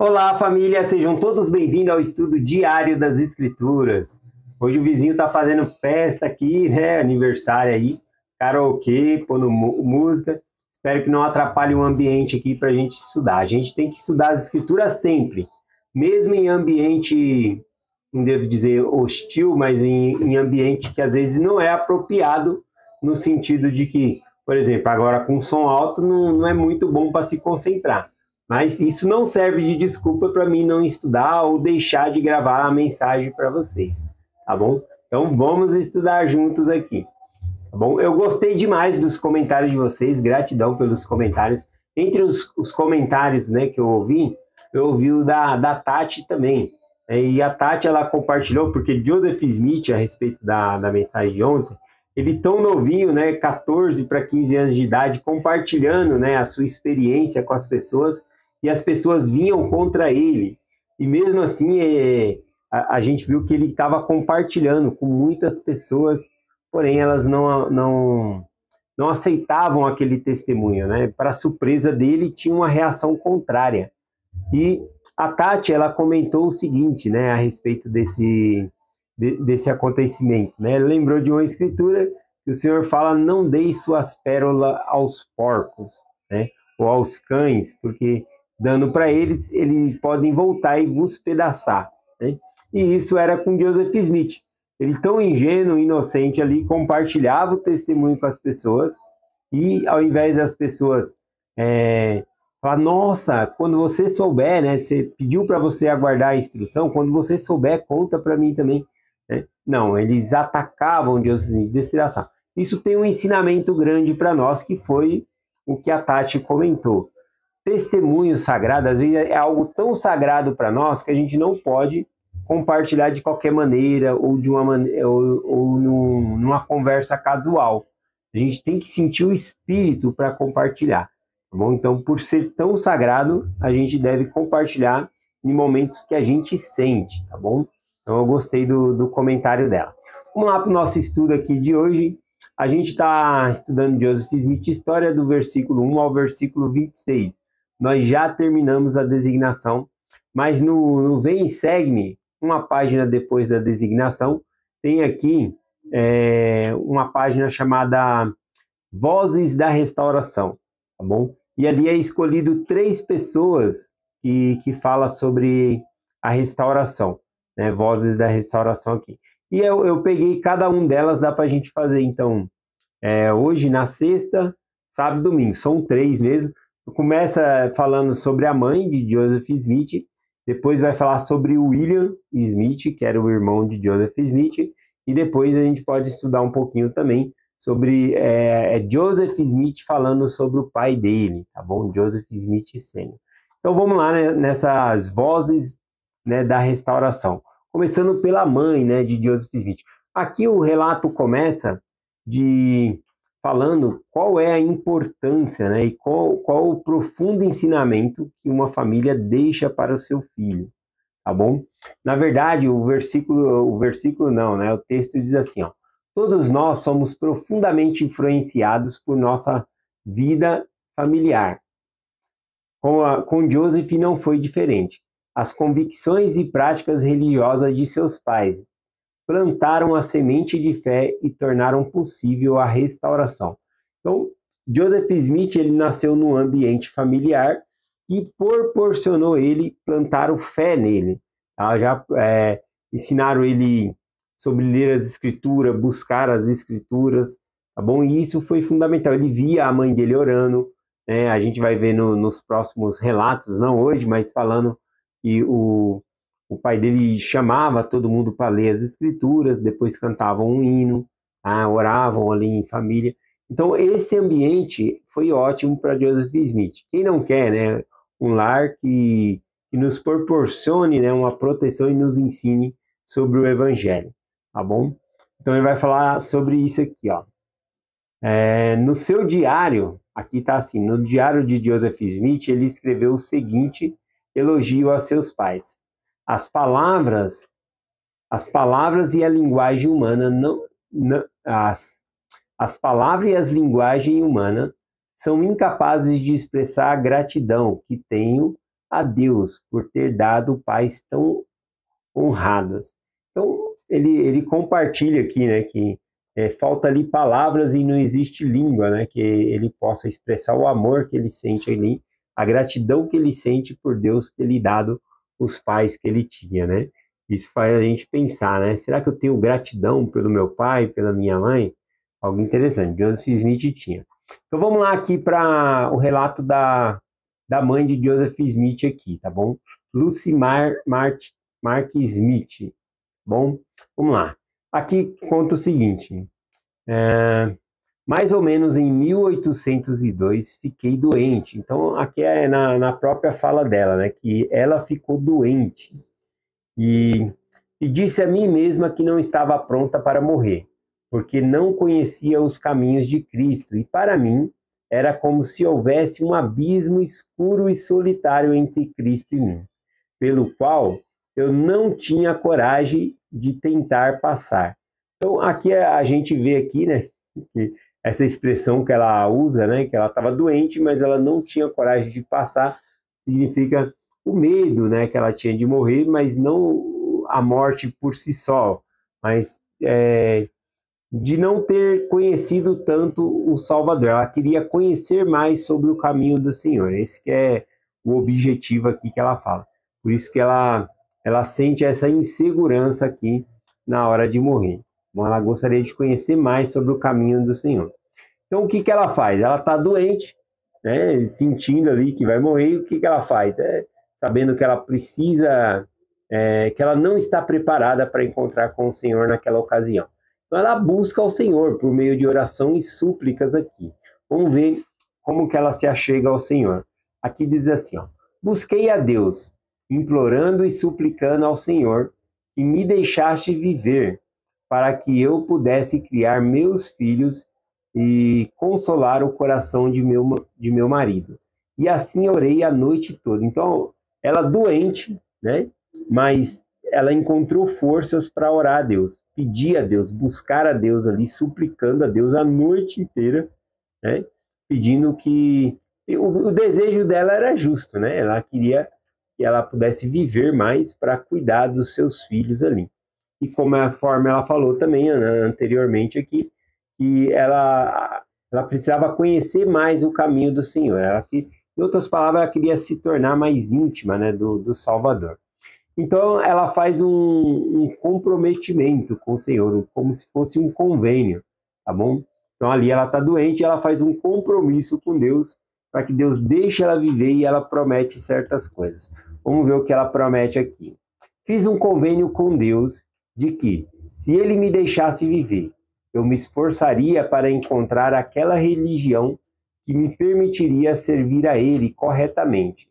Olá, família, sejam todos bem-vindos ao estudo diário das Escrituras. Hoje o vizinho está fazendo festa aqui, né? Aniversário aí, karaokê, pondo música. Espero que não atrapalhe o ambiente aqui para a gente estudar. A gente tem que estudar as Escrituras sempre, mesmo em ambiente, não devo dizer hostil, mas em ambiente que às vezes não é apropriado, no sentido de que, por exemplo, agora com som alto não é muito bom para se concentrar. Mas isso não serve de desculpa para mim não estudar ou deixar de gravar a mensagem para vocês, tá bom? Então vamos estudar juntos aqui, tá bom? Eu gostei demais dos comentários de vocês, gratidão pelos comentários. Entre os comentários, né, que eu ouvi o da Tati também. E a Tati, ela compartilhou, porque Joseph Smith, a respeito da mensagem de ontem, ele tão novinho, né, 14 para 15 anos de idade, compartilhando, né, a sua experiência com as pessoas, e as pessoas vinham contra ele. E mesmo assim, a gente viu que ele estava compartilhando com muitas pessoas, porém elas não aceitavam aquele testemunho, né? Para surpresa dele, tinha uma reação contrária. E a Tati, ela comentou o seguinte, né, a respeito desse acontecimento, né? Ela lembrou de uma escritura que o Senhor fala: não deis suas pérolas aos porcos, né? Ou aos cães, porque dando para eles podem voltar e vos pedaçar, né? E isso era com Joseph Smith. Ele, tão ingênuo, inocente ali, compartilhava o testemunho com as pessoas, e ao invés das pessoas falar: nossa, quando você souber, né, você pediu para você aguardar a instrução, quando você souber, conta para mim também, né? Não, eles atacavam Joseph Smith, despedaçavam. Isso tem um ensinamento grande para nós, que foi o que a Tati comentou. Testemunho sagrado, às vezes, é algo tão sagrado para nós que a gente não pode compartilhar de qualquer maneira ou de uma maneira, ou numa conversa casual. A gente tem que sentir o espírito para compartilhar, tá bom? Então, por ser tão sagrado, a gente deve compartilhar em momentos que a gente sente, tá bom? Então, eu gostei do comentário dela. Vamos lá para o nosso estudo aqui de hoje. A gente está estudando Joseph Smith, história do versículo 1 ao versículo 26. Nós já terminamos a designação, mas no Vem e Segue-me, uma página depois da designação, tem aqui uma página chamada Vozes da Restauração, tá bom? E ali é escolhido 3 pessoas que falam sobre a restauração, né? Vozes da Restauração aqui. E eu peguei cada um delas, dá para a gente fazer, então, hoje, na sexta, sábado e domingo, são 3 mesmo. Começa falando sobre a mãe de Joseph Smith, depois vai falar sobre o William Smith, que era o irmão de Joseph Smith, e depois a gente pode estudar um pouquinho também sobre Joseph Smith falando sobre o pai dele, tá bom? Joseph Smith Sr. Então vamos lá, né, nessas vozes, né, da restauração. Começando pela mãe, né, de Joseph Smith. Aqui o relato começa falando qual é a importância, né, e qual o profundo ensinamento que uma família deixa para o seu filho, tá bom? Na verdade, o versículo não, né, o texto diz assim, ó: todos nós somos profundamente influenciados por nossa vida familiar. Com Joseph não foi diferente. As convicções e práticas religiosas de seus pais plantaram a semente de fé e tornaram possível a restauração. Então, Joseph Smith, ele nasceu num ambiente familiar que proporcionou ele plantar o fé nele. Tá? Já ensinaram ele sobre ler as escrituras, buscar as escrituras, tá bom? E isso foi fundamental. Ele via a mãe dele orando, né? A gente vai ver nos próximos relatos, não hoje, mas falando que o pai dele chamava todo mundo para ler as escrituras, depois cantavam um hino, oravam ali em família. Então, esse ambiente foi ótimo para Joseph Smith. Quem não quer, né, um lar que nos proporcione, né, uma proteção e nos ensine sobre o Evangelho, tá bom? Então, ele vai falar sobre isso aqui, ó. No seu diário, aqui está assim, no diário de Joseph Smith, ele escreveu o seguinte elogio a seus pais: as palavras e a linguagem humana as palavras e as linguagem humana são incapazes de expressar a gratidão que tenho a Deus por ter dado pais tão honrados. Então, ele compartilha aqui, né, que falta ali palavras e não existe língua, né, que ele possa expressar o amor que ele sente ali, a gratidão que ele sente por Deus ter lhe dado os pais que ele tinha, né? Isso faz a gente pensar, né? Será que eu tenho gratidão pelo meu pai, pela minha mãe? Algo interessante. Joseph Smith tinha. Então vamos lá aqui para o relato da mãe de Joseph Smith aqui, tá bom? Lucy Mark Smith. Bom, vamos lá. Aqui conta o seguinte. Mais ou menos em 1802 fiquei doente. Então aqui é na própria fala dela, né? Que ela ficou doente. E disse a mim mesma que não estava pronta para morrer, porque não conhecia os caminhos de Cristo, e para mim era como se houvesse um abismo escuro e solitário entre Cristo e mim, pelo qual eu não tinha coragem de tentar passar. Então aqui a gente vê aqui, né, que essa expressão que ela usa, né, que ela estava doente, mas ela não tinha coragem de passar, significa o medo, né, que ela tinha de morrer, mas não a morte por si só, mas de não ter conhecido tanto o Salvador. Ela queria conhecer mais sobre o caminho do Senhor. Esse que é o objetivo aqui que ela fala. Por isso que ela sente essa insegurança aqui na hora de morrer. Então, ela gostaria de conhecer mais sobre o caminho do Senhor. Então, o que ela faz? Ela está doente, né, sentindo ali que vai morrer, e o que ela faz? Sabendo que ela precisa, que ela não está preparada para encontrar com o Senhor naquela ocasião. Então ela busca ao Senhor por meio de oração e súplicas aqui. Vamos ver como que ela se achega ao Senhor. Aqui diz assim, ó, busquei a Deus, implorando e suplicando ao Senhor que me deixasse viver, para que eu pudesse criar meus filhos e consolar o coração de meu marido. E assim orei a noite toda. Então, ela doente, né? Mas ela encontrou forças para orar a Deus, pedir a Deus, buscar a Deus ali, suplicando a Deus a noite inteira, né? Pedindo que... O desejo dela era justo, né? Ela queria que ela pudesse viver mais para cuidar dos seus filhos ali. E como a forma ela falou também, né, anteriormente aqui, que ela precisava conhecer mais o caminho do Senhor. Em outras palavras, ela queria se tornar mais íntima, né, do Salvador. Então, ela faz um comprometimento com o Senhor, como se fosse um convênio, tá bom? Então, ali ela está doente, ela faz um compromisso com Deus, para que Deus deixe ela viver, e ela promete certas coisas. Vamos ver o que ela promete aqui. Fiz um convênio com Deus de que, se Ele me deixasse viver, eu me esforçaria para encontrar aquela religião que me permitiria servir a Ele corretamente.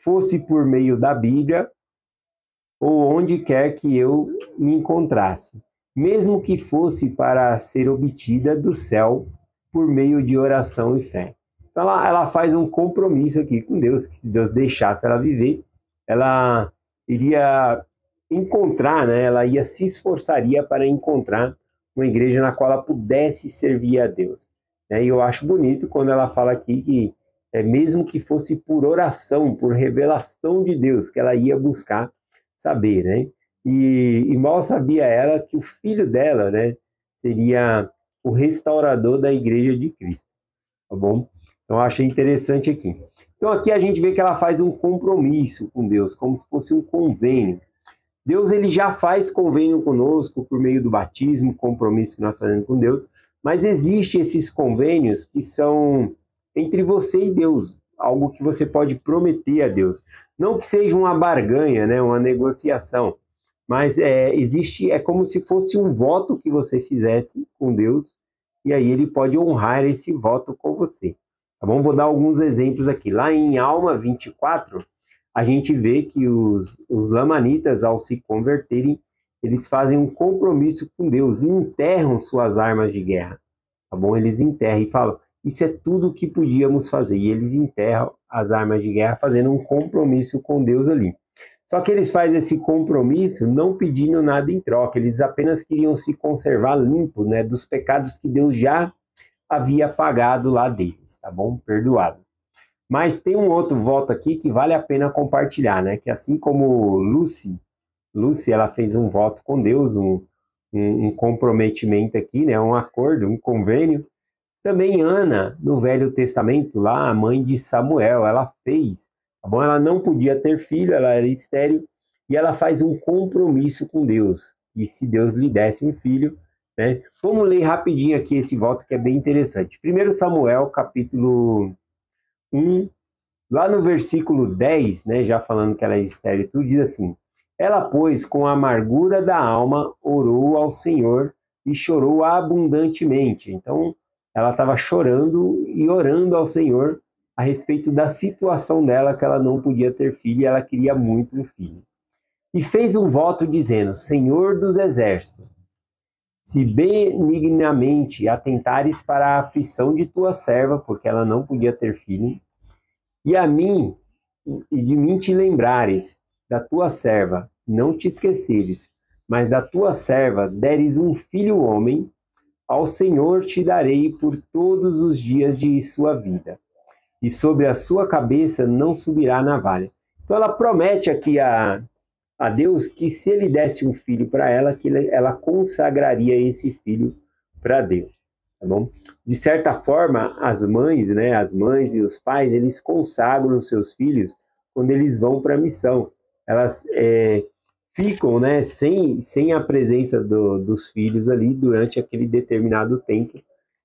Fosse por meio da Bíblia ou onde quer que eu me encontrasse, mesmo que fosse para ser obtida do céu por meio de oração e fé. Então ela faz um compromisso aqui com Deus, que se Deus deixasse ela viver, ela iria encontrar, né? Ela se esforçaria para encontrar uma igreja na qual ela pudesse servir a Deus. E eu acho bonito quando ela fala aqui que mesmo que fosse por oração, por revelação de Deus, que ela ia buscar saber, né? E mal sabia ela que o filho dela, né, seria o restaurador da igreja de Cristo, tá bom? Então eu achei interessante aqui. Então aqui a gente vê que ela faz um compromisso com Deus, como se fosse um convênio. Deus ele já faz convênio conosco por meio do batismo, compromisso que nós fazemos com Deus, mas existem esses convênios que são entre você e Deus, algo que você pode prometer a Deus. Não que seja uma barganha, né, uma negociação, mas é como se fosse um voto que você fizesse com Deus, e aí ele pode honrar esse voto com você. Tá bom? Vou dar alguns exemplos aqui. Lá em Alma 24, a gente vê que os lamanitas, ao se converterem, eles fazem um compromisso com Deus e enterram suas armas de guerra. Tá bom? Eles enterram e falam, isso é tudo o que podíamos fazer. E eles enterram as armas de guerra fazendo um compromisso com Deus ali. Só que eles fazem esse compromisso não pedindo nada em troca. Eles apenas queriam se conservar limpos, né, dos pecados que Deus já havia pagado lá deles, tá bom? Perdoado. Mas tem um outro voto aqui que vale a pena compartilhar, né? Que assim como Lucy ela fez um voto com Deus, um comprometimento aqui, né? Um acordo, um convênio. Também Ana, no Velho Testamento, lá a mãe de Samuel, ela fez, tá bom? Ela não podia ter filho, ela era estéril, e ela faz um compromisso com Deus, que se Deus lhe desse um filho, né? Vamos ler rapidinho aqui esse voto que é bem interessante. 1 Samuel, capítulo 1, lá no versículo 10, né, já falando que ela é estéril, tudo diz assim: ela, pois, com a amargura da alma, orou ao Senhor e chorou abundantemente. Então, ela estava chorando e orando ao Senhor a respeito da situação dela, que ela não podia ter filho e ela queria muito um filho. E fez um voto dizendo: Senhor dos exércitos, se benignamente atentares para a aflição de tua serva, porque ela não podia ter filho, e a mim, e de mim te lembrares, da tua serva, não te esqueceres, mas da tua serva deres um filho homem, ao Senhor te darei por todos os dias de sua vida, e sobre a sua cabeça não subirá navalha. Então ela promete aqui a Deus que se ele desse um filho para ela, que ela consagraria esse filho para Deus. Tá bom? De certa forma, as mães, né, as mães e os pais, eles consagram os seus filhos quando eles vão para a missão. Elas ficam, né, sem a presença dos filhos ali durante aquele determinado tempo,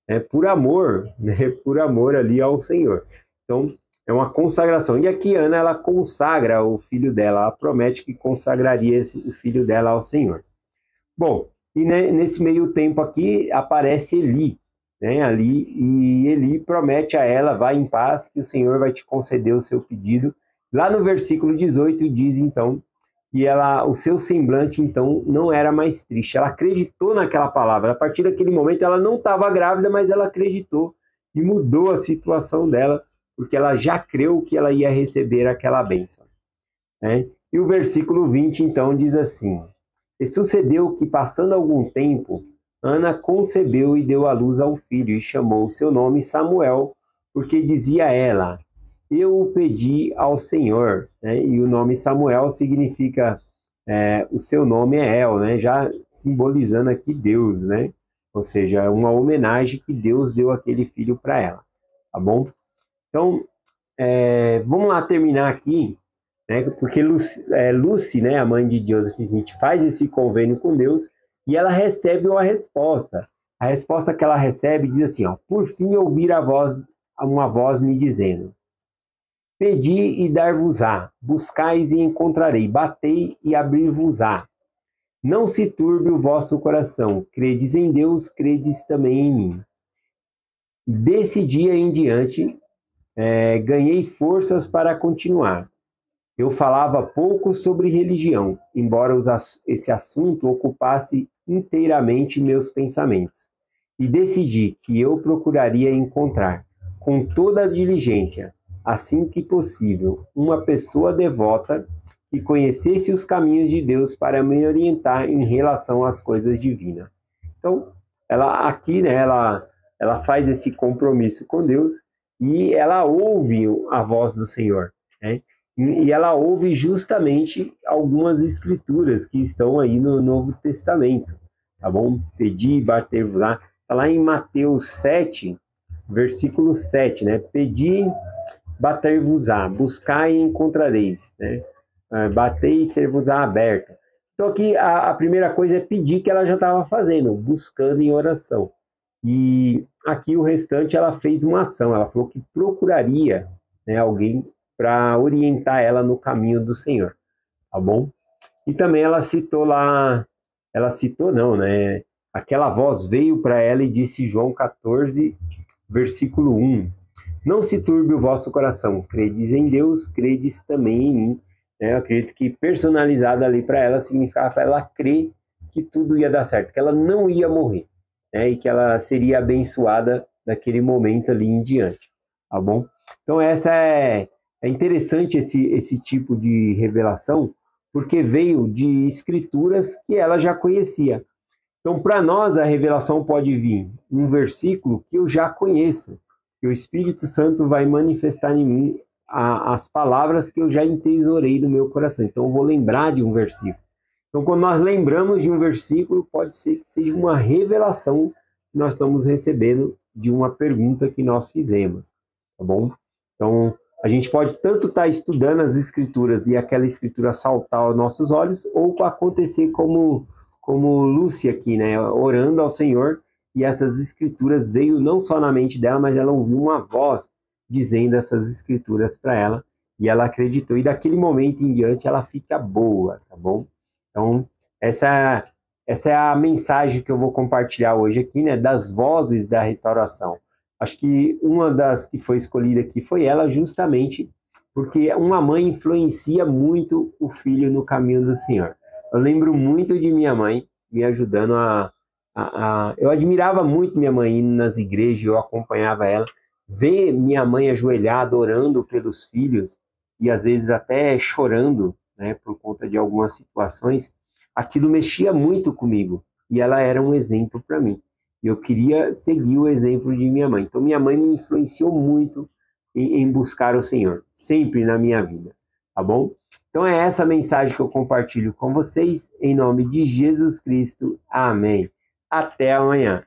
né, por amor ali ao Senhor. Então, é uma consagração. E aqui Ana, ela consagra o filho dela, ela promete que consagraria o filho dela ao Senhor. Bom, e nesse meio tempo aqui aparece Eli, né, ali, e Eli promete a ela: vai em paz, que o Senhor vai te conceder o seu pedido. Lá no versículo 18 diz então que o seu semblante então não era mais triste. Ela acreditou naquela palavra. A partir daquele momento ela não estava grávida, mas ela acreditou e mudou a situação dela, porque ela já creu que ela ia receber aquela bênção, né? E o versículo 20 então diz assim: e sucedeu que, passando algum tempo, Ana concebeu e deu à luz ao filho, e chamou o seu nome Samuel, porque dizia ela: eu o pedi ao Senhor, né? E o nome Samuel significa, o seu nome é El, né? Já simbolizando aqui Deus, né? Ou seja, é uma homenagem que Deus deu aquele filho para ela, tá bom? Então, vamos lá terminar aqui, né? Porque Lucy, né, a mãe de Joseph Smith, faz esse convênio com Deus e ela recebe uma resposta. A resposta que ela recebe diz assim: ó, por fim ouvir uma voz me dizendo: pedi e dar-vos-á, buscais e encontrarei, batei e abrir-vos-á. Não se turbe o vosso coração, credes em Deus, credes também em mim. Desse dia em diante, ganhei forças para continuar. Eu falava pouco sobre religião, embora esse assunto ocupasse inteiramente meus pensamentos. E decidi que eu procuraria encontrar, com toda a diligência, assim que possível, uma pessoa devota que conhecesse os caminhos de Deus para me orientar em relação às coisas divinas. Então, ela aqui, né, ela faz esse compromisso com Deus e ela ouve a voz do Senhor, né? E ela ouve justamente algumas escrituras que estão aí no Novo Testamento, tá bom? Pedi e bater-vos-á. Está lá em Mateus 7, versículo 7, né? Pedi, bater-vos-á, buscai e encontrareis, né? Batei e ser-vos-á aberta. Então aqui a primeira coisa é pedir, que ela já estava fazendo, buscando em oração. E aqui o restante ela fez uma ação, ela falou que procuraria, né, alguém para orientar ela no caminho do Senhor, tá bom? E também ela citou não, né? Aquela voz veio para ela e disse, João 14, versículo 1, não se turbe o vosso coração, credes em Deus, credes também em mim. Eu acredito que personalizada ali para ela significava para ela crer que tudo ia dar certo, que ela não ia morrer, né? E que ela seria abençoada daquele momento ali em diante, tá bom? Então essa é interessante esse tipo de revelação, porque veio de escrituras que ela já conhecia. Então, para nós, a revelação pode vir um versículo que eu já conheço, que o Espírito Santo vai manifestar em mim as palavras que eu já entesourei no meu coração. Então eu vou lembrar de um versículo. Então quando nós lembramos de um versículo, pode ser que seja uma revelação que nós estamos recebendo de uma pergunta que nós fizemos, tá bom? Então a gente pode tanto estar estudando as escrituras e aquela escritura saltar aos nossos olhos, ou acontecer como Lúcia aqui, né, orando ao Senhor, e essas escrituras veio não só na mente dela, mas ela ouviu uma voz dizendo essas escrituras para ela, e ela acreditou, e daquele momento em diante ela fica boa, tá bom? Então, essa é a mensagem que eu vou compartilhar hoje aqui, né, das vozes da restauração. Acho que uma das que foi escolhida aqui foi ela, justamente porque uma mãe influencia muito o filho no caminho do Senhor. Eu lembro muito de minha mãe me ajudando eu admirava muito minha mãe indo nas igrejas, eu acompanhava ela. Ver minha mãe ajoelhada, orando pelos filhos, e às vezes até chorando, né, por conta de algumas situações, aquilo mexia muito comigo, e ela era um exemplo para mim. E eu queria seguir o exemplo de minha mãe. Então minha mãe me influenciou muito em buscar o Senhor, sempre na minha vida, tá bom? Então é essa mensagem que eu compartilho com vocês, em nome de Jesus Cristo. Amém. Até amanhã.